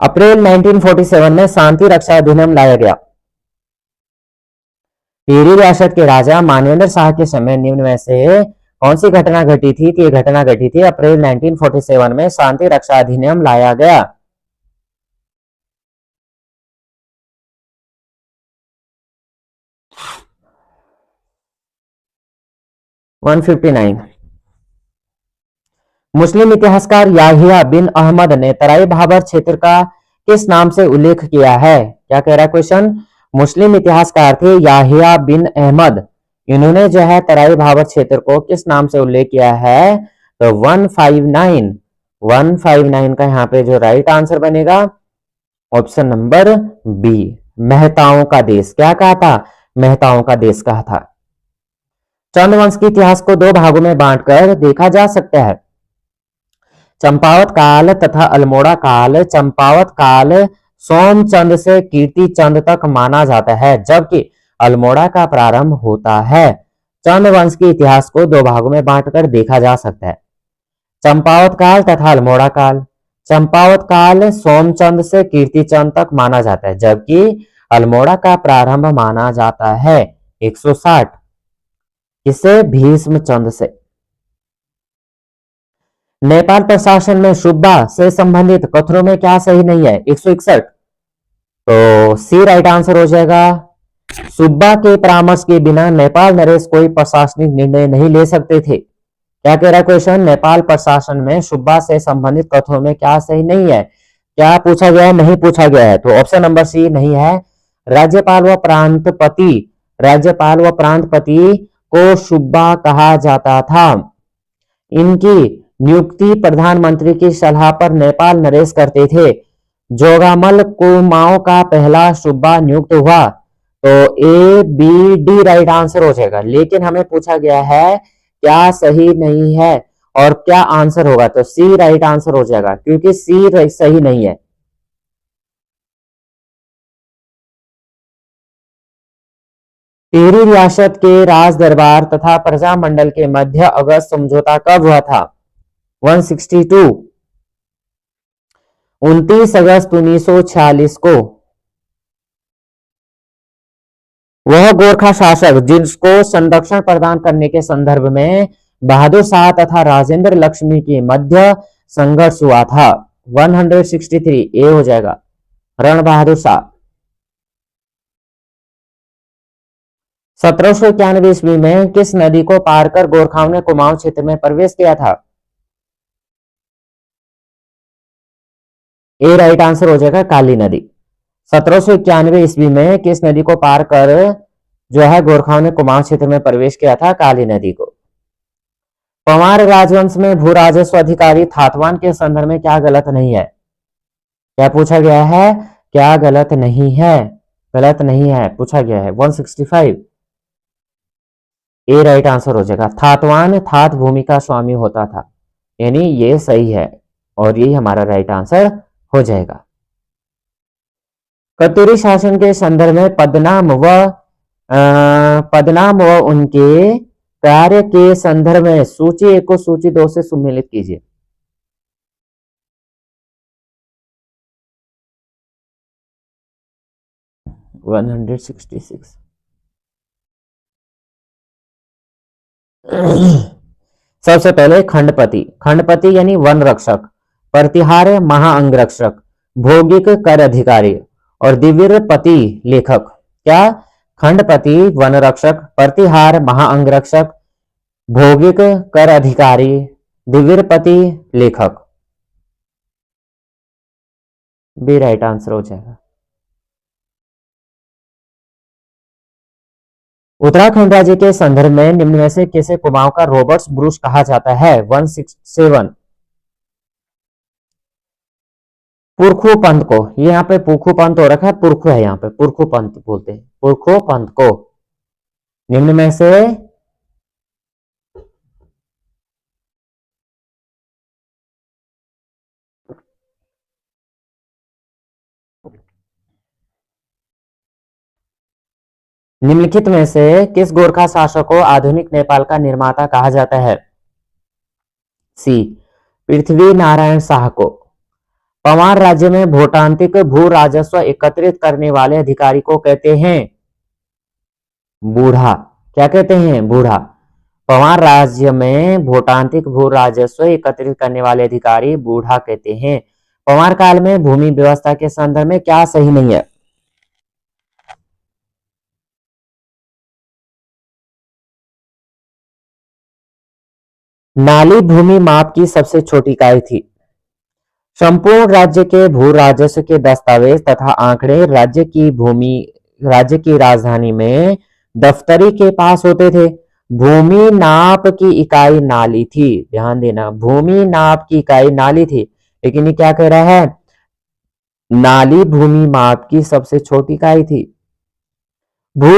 अप्रैल 1947 में शांति रक्षा अधिनियम लाया गया। टिहरी रियासत के राजा मानवेंद्र शाह के समय निम्न में से कौन सी घटना घटी थी? कि घटना घटी थी अप्रैल 1947 में शांति रक्षा अधिनियम लाया गया। मुस्लिम इतिहासकार याहिया बिन अहमद ने तराई भाबर क्षेत्र का किस नाम से उल्लेख किया है? क्या कह रहा है क्वेश्चन? मुस्लिम इतिहासकार थे याहिया बिन अहमद, इन्होंने जो है तराई भाबर क्षेत्र को किस नाम से उल्लेख किया है? तो 159 का यहाँ पे जो राइट आंसर बनेगा ऑप्शन नंबर बी, मेहताओं का देश। क्या कहा था? मेहताओं का देश कहा था। चंद्रवंश के इतिहास को 2 भागों में बांटकर देखा जा सकता है। चंपावत काल तथा अल्मोड़ा काल। चंपावत काल सोमचंद से कीर्तिचंद तक माना जाता है, जबकि अल्मोड़ा का प्रारंभ होता है। चंद्रवंश के इतिहास को 2 भागों में बांटकर देखा जा सकता है, चंपावत काल तथा अल्मोड़ा काल। चंपावत काल सोमचंद से कीर्तिचंद तक माना जाता है, जबकि अल्मोड़ा का प्रारंभ माना जाता है 160 किसे? भीष्मचंद से। नेपाल प्रशासन में सुब्बा से संबंधित कथनों में क्या सही नहीं है? 161। तो सी राइट आंसर हो जाएगा। सुब्बा के परामर्श के बिना नेपाल नरेश कोई प्रशासनिक निर्णय नहीं ले सकते थे। क्या कह रहा है क्वेश्चन? नेपाल प्रशासन में सुब्बा से संबंधित कथनों में क्या सही नहीं है? क्या पूछा गया है? नहीं पूछा गया है, तो ऑप्शन नंबर सी नहीं है। राज्यपाल व प्रांतपति को सुब्बा कहा जाता था। इनकी नियुक्ति प्रधानमंत्री की सलाह पर नेपाल नरेश करते थे। जोगामल कुमाऊं का पहला सुब्बा नियुक्त हुआ। तो A B D right answer हो जाएगा, लेकिन हमें पूछा गया है क्या सही नहीं है और क्या आंसर होगा? तो सी राइट आंसर हो जाएगा, क्योंकि सी सही नहीं है। टिहरी रियासत के राज दरबार तथा प्रजामंडल के मध्य अगस्त समझौता कब हुआ था? 162। 29 अगस्त 1946 को। वह गोरखा शासक जिसको संरक्षण प्रदान करने के संदर्भ में बहादुर शाह तथा राजेंद्र लक्ष्मी के मध्य संघर्ष हुआ था। 163 ए हो जाएगा, रण बहादुर शाह। 1791 ईस्वी में किस नदी को पार कर गोरखाओं ने कुमाऊं क्षेत्र में प्रवेश किया था? ए राइट आंसर हो जाएगा काली नदी। 1791 ईस्वी में किस नदी को पार कर जो है गोरखाओं ने कुमाऊं क्षेत्र में प्रवेश किया था? काली नदी को। पंवार राजवंश में भू राजस्व अधिकारी थातवान के संदर्भ में क्या गलत नहीं है? क्या पूछा गया है? क्या गलत नहीं है? गलत नहीं है पूछा गया है। 165 ए राइट आंसर हो जाएगा। थातवान थात भूमि का स्वामी होता था, यानी ये सही है और यही हमारा राइट आंसर हो जाएगा। कत्यूरी शासन के संदर्भ में पदनाम व उनके कार्य के संदर्भ में सूची 1 को सूची 2 से सुमेलित कीजिए। वन 166। सबसे पहले खंडपति, खंडपति यानी वन रक्षक, प्रतिहार महाअंगरक्षक, भौगिक कर अधिकारी और दिव्यपति लेखक। क्या? खंडपति वन रक्षक, प्रतिहार महाअंगरक्षक, भौगिक कर अधिकारी, दिव्यपति लेखक। बी राइट आंसर हो जाएगा। उत्तराखंड राज्य के संदर्भ में निम्न में से किसे कुमाऊं का रॉबर्ट्स ब्रूस कहा जाता है? 167। पुरखू पंथ को, ये यहाँ पे पुरखू पंथ हो रखा है, पुरखू है यहाँ पे, पुरखू पंथ बोलते हैं, पुरखू पंथ को। निम्न में से निम्नलिखित में से किस गोरखा शासक को आधुनिक नेपाल का निर्माता कहा जाता है? सी पृथ्वी नारायण शाह को। पवार राज्य में भूटांत्रिक भू राजस्व एकत्रित करने वाले अधिकारी को कहते हैं बूढ़ा। क्या कहते हैं? बूढ़ा। पवार राज्य में भूटांत्रिक भू राजस्व एकत्रित करने वाले अधिकारी बूढ़ा कहते हैं। पवार काल में भूमि व्यवस्था के संदर्भ में क्या सही नहीं है? नाली भूमि माप की सबसे छोटी इकाई थी। संपूर्ण राज्य के भू राजस्व के दस्तावेज तथा आंकड़े राज्य की राजधानी में दफ्तरी के पास होते थे। भूमि नाप की इकाई नाली थी। ध्यान देना, भूमि नाप की इकाई नाली थी, लेकिन ये क्या कह रहा है? नाली भूमि माप की सबसे छोटी इकाई थी। भू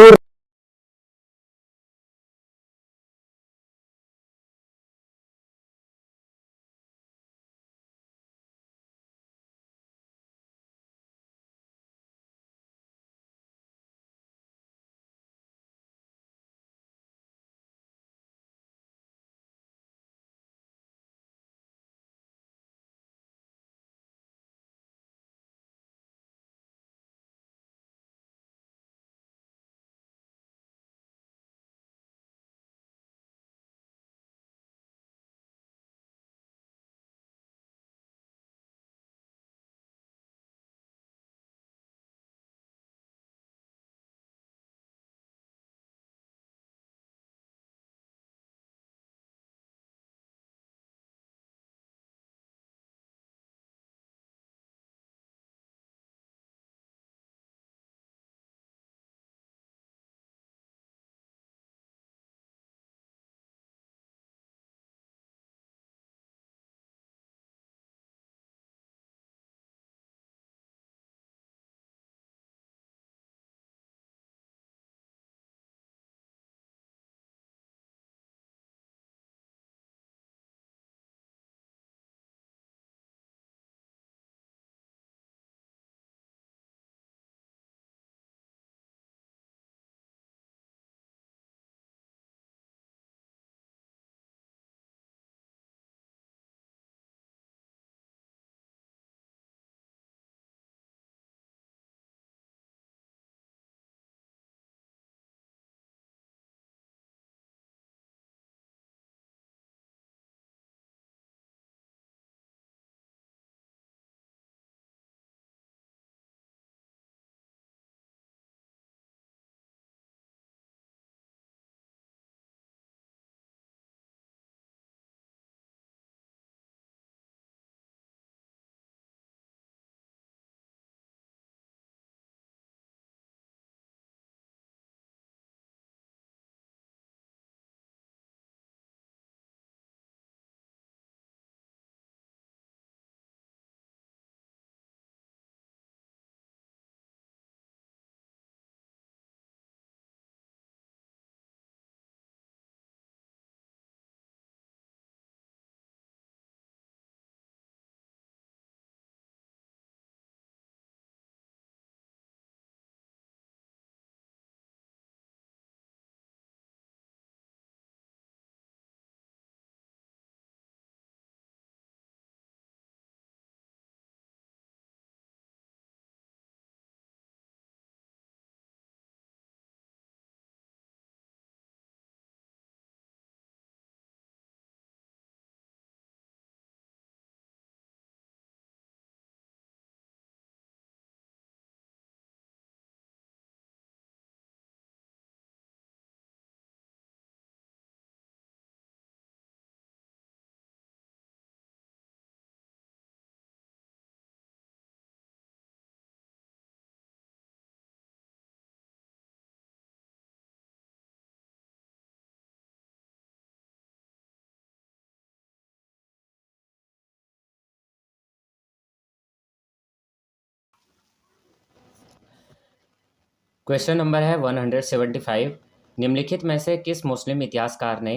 क्वेश्चन नंबर है 175। निम्नलिखित में से किस मुस्लिम इतिहासकार ने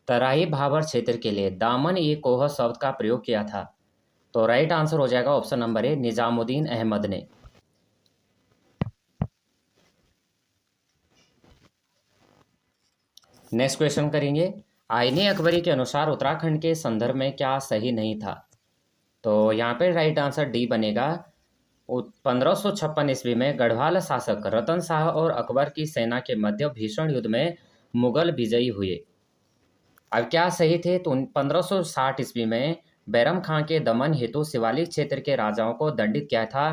तराई भाबर क्षेत्र के लिए दामन ए कोह शब्द का प्रयोग किया था? तो राइट आंसर हो जाएगा option number A, Nizamuddin Ahmad ने। नेक्स्ट क्वेश्चन करेंगे। आईने अकबरी के अनुसार उत्तराखंड के संदर्भ में क्या सही नहीं था? तो यहाँ पे राइट आंसर डी बनेगा। 1556 ईस्वी में गढ़वाल शासक रतन शाह और अकबर की सेना के मध्य भीषण युद्ध में मुगल विजयी हुए। अब क्या सही थे? तो 1560 ईस्वी में बैरम खां के दमन हेतु शिवालिक क्षेत्र के राजाओं को दंडित किया था।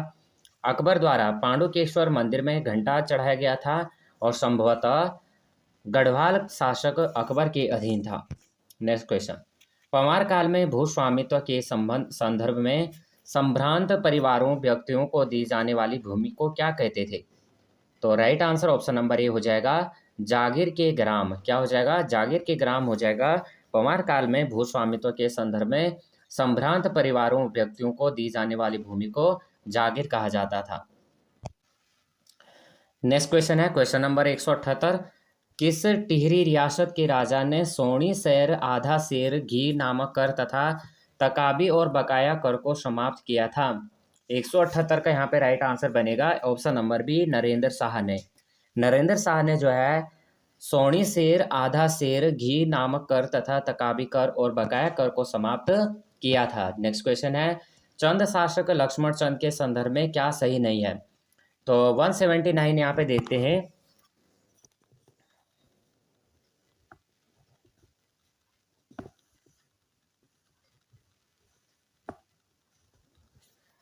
अकबर द्वारा पांडुकेश्वर मंदिर में घंटा चढ़ाया गया था और संभवतः गढ़वाल शासक अकबर के अधीन था। Next question. पंवार काल में भूस्वामित्व के संदर्भ में संभ्रांत परिवारों व्यक्तियों को दी जाने वाली भूमि को क्या कहते थे? तो राइट आंसर ऑप्शन नंबर ए हो जाएगा, जागीर के ग्राम। क्या हो जाएगा? जागीर के ग्राम हो जाएगा। पंवार काल में भूस्वामित्व के संदर्भ में संभ्रांत परिवारों व्यक्तियों को दी जाने वाली भूमि को जागीर कहा जाता था। नेक्स्ट क्वेश्चन है क्वेश्चन नंबर 178। किस टिहरी रियासत के राजा ने सोनी शेर, आधा शेर, घी नामक कर तथा तकाबी और बकाया कर को समाप्त किया था? 178 का यहाँ पे राइट आंसर बनेगा option number B, Narendra Shah ने। नरेंद्र शाह ने जो है सोनी शेर, आधा शेर, घी नामक कर तथा तकाबी कर और बकाया कर को समाप्त किया था। नेक्स्ट क्वेश्चन है चंद शासक लक्ष्मण चंद के संदर्भ में क्या सही नहीं है? तो 179 यहाँ पे देखते हैं।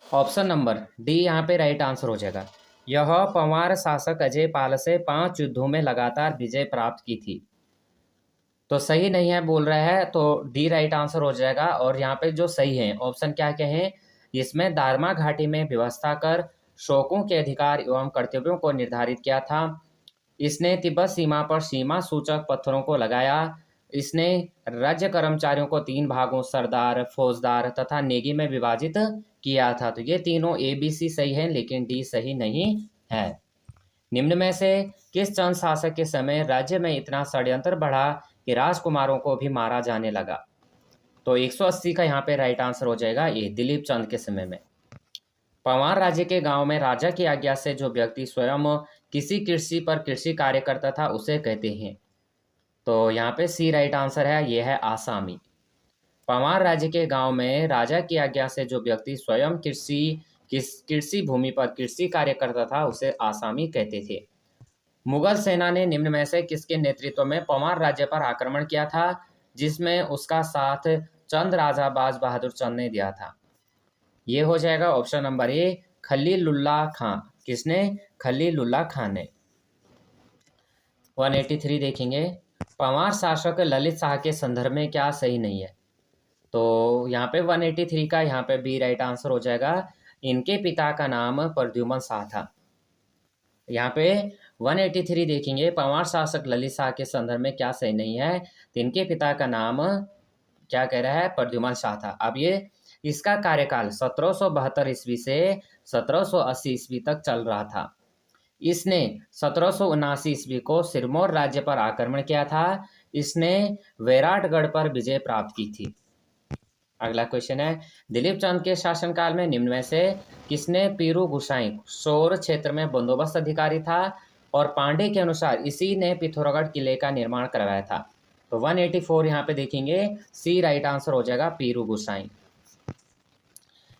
ऑप्शन नंबर डी यहाँ पे राइट आंसर हो जाएगा। यह पंवार शासक अजय पाल से 5 युद्धों में लगातार विजय प्राप्त की थी। तो सही नहीं है बोल रहा है, तो डी राइट आंसर हो जाएगा। और यहाँ पे जो सही है ऑप्शन क्या क्या है, इसमें दारमा घाटी में व्यवस्था कर शोकों के अधिकार एवं कर्तव्यों को निर्धारित किया था। इसने तिब्बत सीमा पर सीमा सूचक पत्थरों को लगाया। इसने राज्य कर्मचारियों को 3 भागों सरदार, फौजदार तथा नेगी में विभाजित किया था। तो ये तीनों ए बी सी सही है, लेकिन डी सही नहीं है। निम्न में से किस चंद शासक के समय राज्य में इतना षड्यंत्र बढ़ा कि राजकुमारों को भी मारा जाने लगा? तो 180 का यहाँ पे राइट आंसर हो जाएगा ये, दिलीप चंद के समय में। पंवार राज्य के गांव में राजा की आज्ञा से जो व्यक्ति स्वयं किसी कृषि पर कृषि कार्य करता था उसे कहते हैं। तो यहाँ पे सी राइट आंसर है, ये है आसामी। पंवार राज्य के गांव में राजा की आज्ञा से जो व्यक्ति स्वयं कृषि भूमि पर कृषि कार्य करता था उसे आसामी कहते थे। मुगल सेना ने निम्न में से किसके नेतृत्व में पंवार राज्य पर आक्रमण किया था, जिसमें उसका साथ चंद राजा बाज बहादुर चंद ने दिया था? ये हो जाएगा ऑप्शन नंबर ए, खलीलुल्लाह खां। किसने? खलीलुल्लाह खान ने। 183 देखेंगे। पंवार शासक ललित शाह के संदर्भ में क्या सही नहीं है? तो यहाँ पे 183 का यहाँ पे बी राइट आंसर हो जाएगा। इनके पिता का नाम प्रद्युमन शाह था। यहाँ पे 183 देखेंगे, पंवार शासक ललित शाह के संदर्भ में क्या सही नहीं है? तो इनके पिता का नाम क्या कह रहा है? प्रद्युमन शाह था। अब ये इसका कार्यकाल 1772 ईस्वी से 1780 ईस्वी तक चल रहा था। इसने 1779 ईस्वी को सिरमौर राज्य पर आक्रमण किया था। इसने वैराटगढ़ पर विजय प्राप्त की थी। अगला क्वेश्चन है, दिलीप चंद के शासनकाल में निम्न में से किसने पीरू गुसाई शोर क्षेत्र में बंदोबस्त अधिकारी था? और पांडे के अनुसार इसी ने पिथौरागढ़ किले का निर्माण करवाया था। तो 184 यहाँ पे देखेंगे, सी राइट आंसर हो जाएगा, पीरू गुसाई।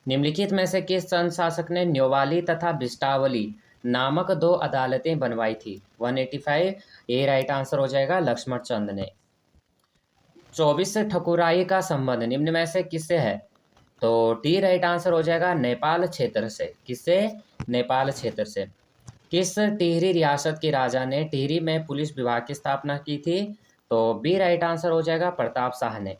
निम्नलिखित में से किस चंद शासक ने न्योवाली तथा बिस्टावली नामक 2 अदालतें बनवाई थी? 185 ए राइट आंसर हो जाएगा, लक्ष्मण चंद ने। 24 ठकुराई का संबंध निम्न में से किससे है? तो डी राइट आंसर हो जाएगा, नेपाल क्षेत्र से। किससे? नेपाल क्षेत्र से। किस टिहरी रियासत के राजा ने टिहरी में पुलिस विभाग की स्थापना की थी? तो बी राइट आंसर हो जाएगा, प्रताप शाह ने।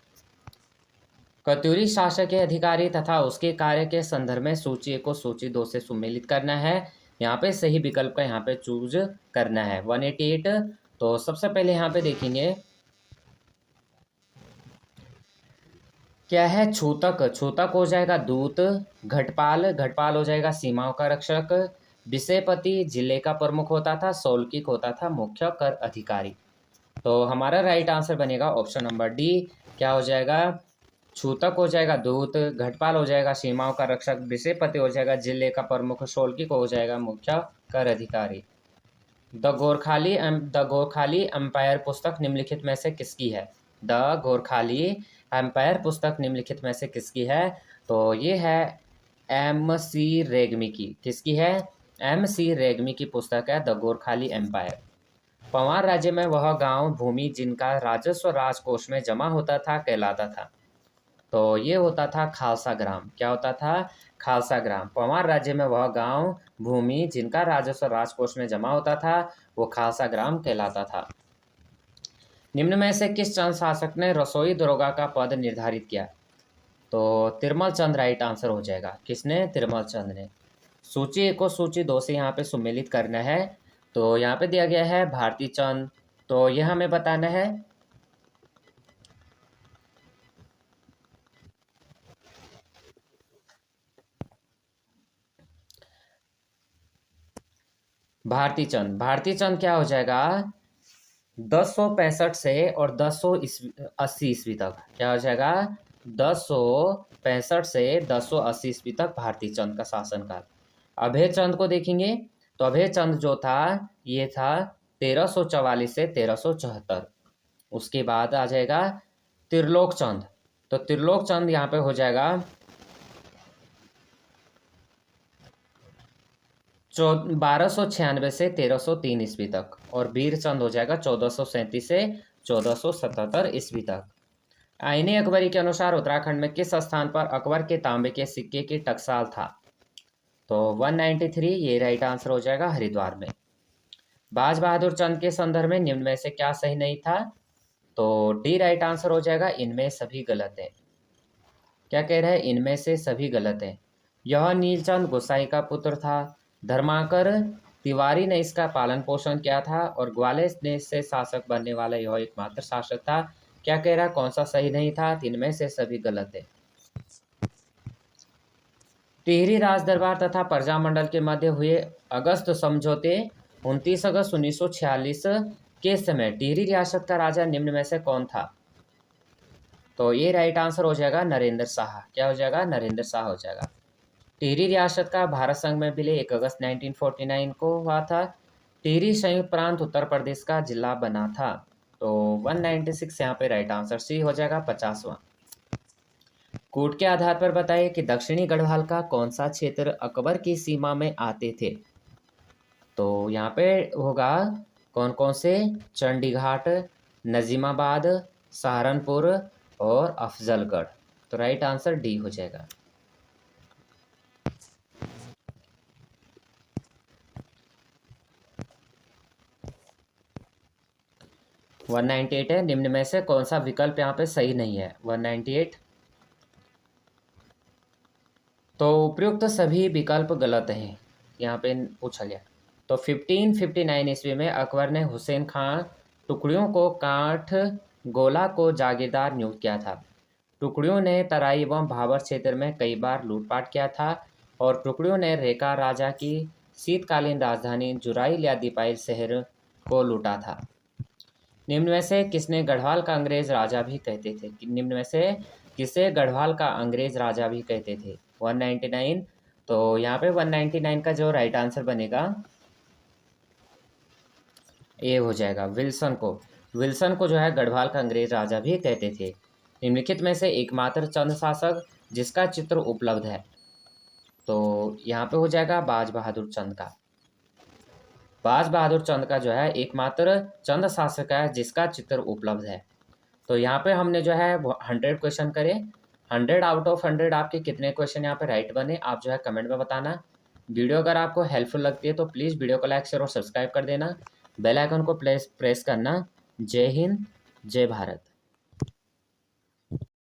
कत्यूरी शासक के अधिकारी तथा उसके कार्य के संदर्भ में सूची 1 को सूची 2 से सुमेलित करना है। यहाँ पे सही विकल्प का यहाँ पे चूज करना है। 188। तो सबसे पहले यहाँ पे देखेंगे क्या है, छूतक। छूतक हो जाएगा दूत। घटपाल, घटपाल हो जाएगा सीमाओं का रक्षक। विषयपति जिले का प्रमुख होता था, शौल्किक होता था मुख्य कर अधिकारी। तो हमारा राइट आंसर बनेगा ऑप्शन नंबर डी। क्या हो जाएगा? छूतक हो जाएगा दूत, घटपाल हो जाएगा सीमाओं का रक्षक, विषयपति हो जाएगा जिले का प्रमुख, शौल्किक हो जाएगा मुख्य कर अधिकारी। द गोरखाली एम्पायर पुस्तक निम्नलिखित में से किसकी है? द गोरखाली एम्पायर पुस्तक निम्नलिखित में से किसकी है? तो ये है MC रेग्मी की। किसकी है? MC रेग्मी की पुस्तक है द गोरखाली एम्पायर। पंवार राज्य में वह गांव भूमि जिनका राजस्व राजकोष में जमा होता था कहलाता था। तो ये होता था खालसा ग्राम। क्या होता था? खालसा ग्राम। पंवार राज्य में वह गांव भूमि जिनका राजस्व राजकोष में जमा होता था वो खालसा ग्राम कहलाता था। निम्न में से किस चंद शासक ने रसोई दरोगा का पद निर्धारित किया? तो तिरमल चंद राइट आंसर हो जाएगा। किसने? तिरमल चंद ने। सूची 1 को सूची 2 से यहाँ पे सुमेलित करना है। तो यहाँ पे दिया गया है भारती चंद, तो यह हमें बताना है भारती चंद। भारती चंद क्या हो जाएगा? 1065 से और 1080 ईस्वी तक। क्या हो जाएगा? 1065 से 1080 ईस्वी तक भारती चंद का शासनकाल। अभय चंद को देखेंगे तो अभय चंद जो था ये था 1344 से 1374। उसके बाद आ जाएगा त्रिलोक चंद। तो त्रिलोक चंद यहाँ पे हो जाएगा 1296 से 1303 ईस्वी तक, और वीर चंद हो जाएगा 1437 से 1477 ईस्वी तक। आईने अकबरी के अनुसार उत्तराखंड में किस स्थान पर अकबर के तांबे के सिक्के की टकसाल था? तो 193 ये राइट आंसर हो जाएगा हरिद्वार में। बाज बहादुर चंद के संदर्भ में निम्न में से क्या सही नहीं था? तो डी राइट आंसर हो जाएगा, इनमें सभी गलत है। क्या कह रहे हैं? इनमें से सभी गलत है। यह नीलचंद गोसाई का पुत्र था, धर्माकर तिवारी ने इसका पालन पोषण किया था, और ग्वालियर देश से शासक बनने वाला यह एकमात्र शासक था। क्या कह रहा? कौन सा सही नहीं था? इनमें से सभी गलत है। टिहरी राज दरबार तथा प्रजामंडल के मध्य हुए अगस्त समझौते 29 अगस्त 1946 के समय टिहरी रियासत का राजा निम्न में से कौन था? तो ये राइट आंसर हो जाएगा नरेंद्र शाह। क्या हो जाएगा? नरेंद्र शाह हो जाएगा। टिहरी रियासत का भारत संघ में विलय 1 अगस्त 1949 को हुआ था। टिहरी संयुक्त प्रांत उत्तर प्रदेश का जिला बना था। तो 196 यहाँ पे राइट आंसर सी हो जाएगा 50वां। कूट के आधार पर बताइए कि दक्षिणी गढ़वाल का कौन सा क्षेत्र अकबर की सीमा में आते थे? तो यहाँ पे होगा कौन कौन से? चंडीघाट, नजीमाबाद, सहारनपुर और अफजलगढ़। तो राइट आंसर डी हो जाएगा। 198 है। निम्न में से कौन सा विकल्प यहाँ पे सही नहीं है? 198। तो उपयुक्त सभी विकल्प गलत हैं, यहाँ पे पूछा गया। तो 1559 ईस्वी में अकबर ने हुसैन खान टुकड़ियों को काठ गोला को जागीरदार नियुक्त किया था। टुकड़ियों ने तराई एवं भाबर क्षेत्र में कई बार लूटपाट किया था, और टुकड़ियों ने रेका राजा की शीतकालीन राजधानी जुराइल या दीपाइल शहर को लूटा था। निम्न में से किसने गढ़वाल का अंग्रेज राजा भी कहते थे? निम्न में से किसे गढ़वाल का अंग्रेज राजा भी कहते थे? 199। तो यहाँ पे 199 का जो राइट आंसर बनेगा ए हो जाएगा, विल्सन को। विल्सन को जो है गढ़वाल का अंग्रेज राजा भी कहते थे। निम्नलिखित में से एकमात्र चंद शासक जिसका चित्र उपलब्ध है? तो यहाँ पे हो जाएगा बाज बहादुर चंद का। बाज बहादुर चंद का जो है एकमात्र चंद शासक है जिसका चित्र उपलब्ध है। तो यहाँ पे हमने जो है 100 क्वेश्चन करे। 100 आउट ऑफ 100 आपके कितने क्वेश्चन यहाँ पे राइट बने आप जो है कमेंट में बताना। वीडियो अगर आपको हेल्पफुल लगती है तो प्लीज़ वीडियो को लाइक शेयर और सब्सक्राइब कर देना। बेल आइकन को प्रेस करना। जय हिंद, जय भारत।